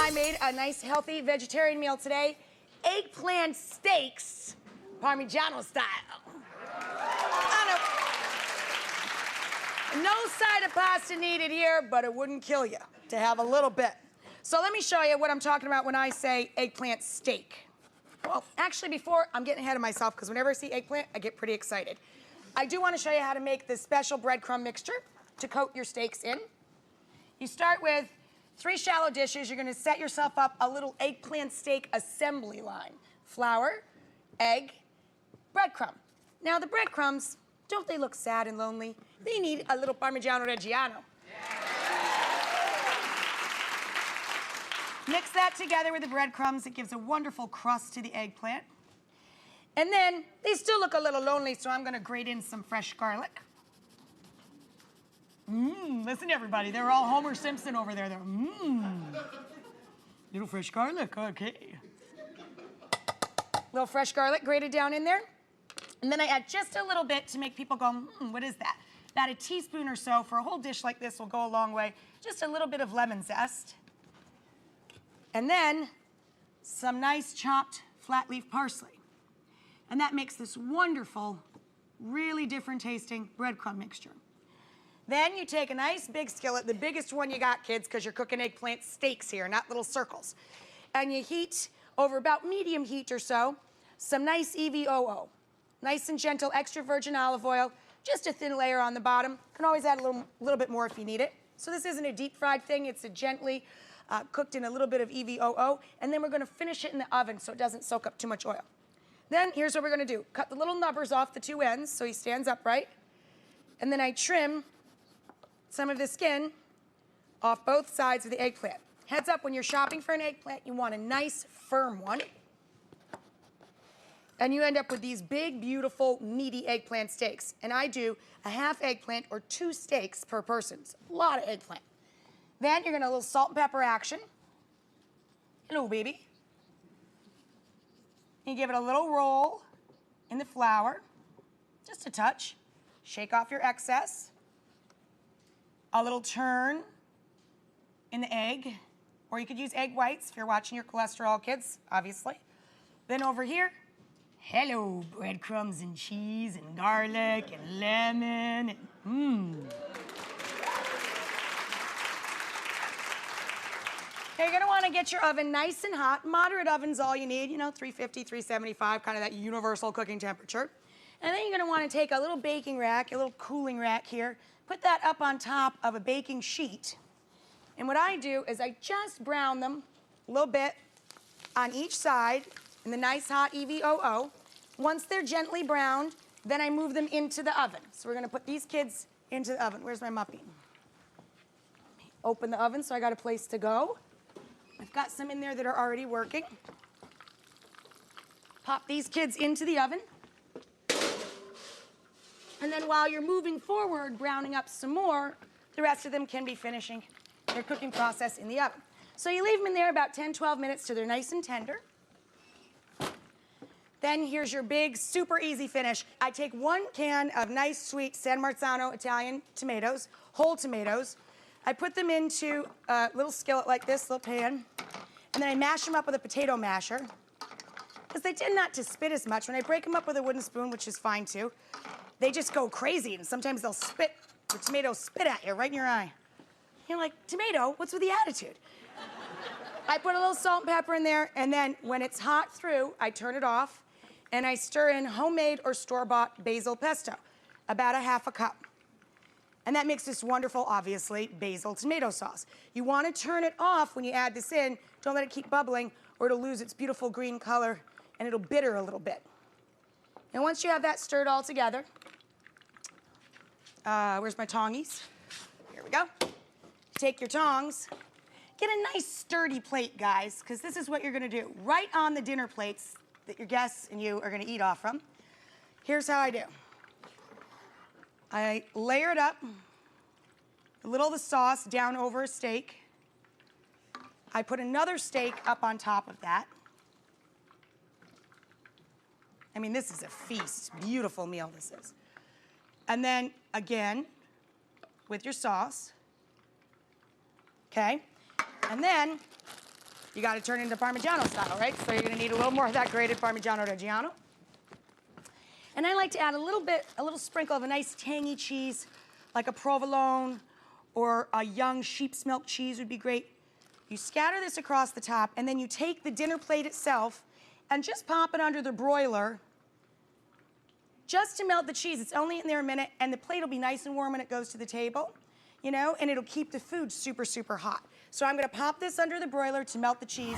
I made a nice, healthy vegetarian meal today. Eggplant steaks, Parmigiano style. No side of pasta needed here, but it wouldn't kill you to have a little bit. So let me show you what I'm talking about when I say eggplant steak. Well, actually, before, I'm getting ahead of myself because whenever I see eggplant, I get pretty excited. I do want to show you how to make this special breadcrumb mixture to coat your steaks in. You start with 3 shallow dishes. You're going to set yourself up a little eggplant steak assembly line. Flour, egg, breadcrumb. Now, the breadcrumbs, don't they look sad and lonely? They need a little Parmigiano Reggiano. Mix that together with the breadcrumbs. It gives a wonderful crust to the eggplant. And then, they still look a little lonely, so I'm gonna grate in some fresh garlic. Listen everybody, they're all Homer Simpson over there. They're little fresh garlic, okay. Little fresh garlic grated down in there. And then I add just a little bit to make people go, what is that? About a teaspoon or so for a whole dish like this will go a long way. Just a little bit of lemon zest. And then some nice chopped flat leaf parsley. And that makes this wonderful, really different tasting breadcrumb mixture. Then you take a nice big skillet, the biggest one you got, kids, because you're cooking eggplant steaks here, not little circles. And you heat over about medium heat or so, some nice EVOO. Nice and gentle, extra virgin olive oil, just a thin layer on the bottom. Can always add a little bit more if you need it. So this isn't a deep fried thing, it's a gently cooked in a little bit of EVOO, and then we're gonna finish it in the oven so it doesn't soak up too much oil. Then here's what we're gonna do. Cut the little nubbers off the 2 ends so he stands upright, and then I trim some of the skin off both sides of the eggplant. Heads up, when you're shopping for an eggplant, you want a nice, firm one. And you end up with these big, beautiful, meaty eggplant steaks. And I do a half eggplant or 2 steaks per person. It's a lot of eggplant. Then you're gonna a little salt and pepper action. Hello, baby. You give it a little roll in the flour, just a touch. Shake off your excess. A little turn in the egg, or you could use egg whites if you're watching your cholesterol, kids, obviously. Then over here, hello, breadcrumbs and cheese and garlic and lemon. Okay, you're gonna wanna get your oven nice and hot. Moderate oven's all you need, 350, 375, kind of that universal cooking temperature. And then you're gonna wanna take a little baking rack, a little cooling rack here, put that up on top of a baking sheet. And what I do is I just brown them a little bit on each side in the nice hot EVOO. Once they're gently browned, then I move them into the oven. So we're gonna put these kids into the oven. Where's my muppy? Open the oven so I got a place to go. I've got some in there that are already working. Pop these kids into the oven. And then while you're moving forward, browning up some more, the rest of them can be finishing their cooking process in the oven. So you leave them in there about 10, 12 minutes till they're nice and tender. Then here's your big, super easy finish. I take 1 can of nice, sweet San Marzano Italian tomatoes, whole tomatoes. I put them into a little skillet like this, little pan, and then I mash them up with a potato masher, because they tend not to spit as much. When I break them up with a wooden spoon, which is fine too, they just go crazy, and sometimes they'll spit, the tomatoes spit at you right in your eye. You're like, tomato, what's with the attitude? I put a little salt and pepper in there, and then when it's hot through, I turn it off, and I stir in homemade or store-bought basil pesto, about a half a cup. And that makes this wonderful, obviously, basil tomato sauce. You want to turn it off when you add this in. Don't let it keep bubbling, or it'll lose its beautiful green color, and it'll bitter a little bit. And once you have that stirred all together, where's my tongies? Here we go. Take your tongs. Get a nice sturdy plate, guys, because this is what you're going to do. Right on the dinner plates that your guests and you are going to eat off from. Here's how I do. I layer it up, a little of the sauce down over a steak. I put another steak up on top of that. I mean, this is a feast. Beautiful meal this is. And then, again, with your sauce. Okay? And then, you got to turn it into Parmigiano style, right? So you're going to need a little more of that grated Parmigiano Reggiano. And I like to add a little sprinkle of a nice tangy cheese, like a provolone or a young sheep's milk cheese would be great. You scatter this across the top, and then you take the dinner plate itself and just pop it under the broiler just to melt the cheese. It's only in there a minute, and the plate will be nice and warm when it goes to the table, you know, and it'll keep the food super, super hot. So I'm gonna pop this under the broiler to melt the cheese.